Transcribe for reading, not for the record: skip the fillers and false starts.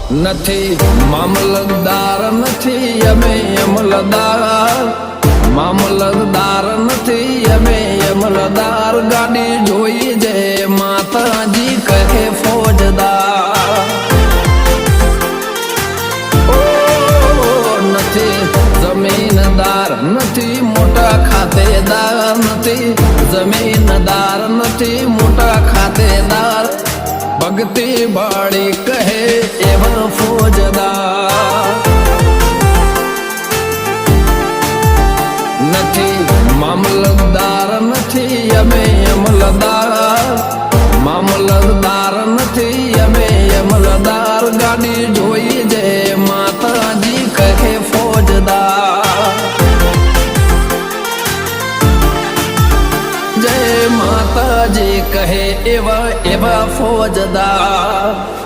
નથી મામલતદાર નથી અમે અમલદાર, મામલતદાર નથી અમે અમલદાર, ગાડી જોઈ જે માતાજી કહે ફોજદાર. ઓ નથી જમીનદાર નથી મોટા ખાતેદાર, નથી જમીનદાર નથી મોટા ખાતેદાર, ભક્તિ બાળી કહે એવા ફોજદાર. નથી મામલતદાર નથી અમે અમલદાર, મામલતદાર નથી અમે અમલદાર, ગાડી જોઈ જે માતાજી કહે ફોજદાર. જય માતાજી કહે એવા એવા ફોજદાર.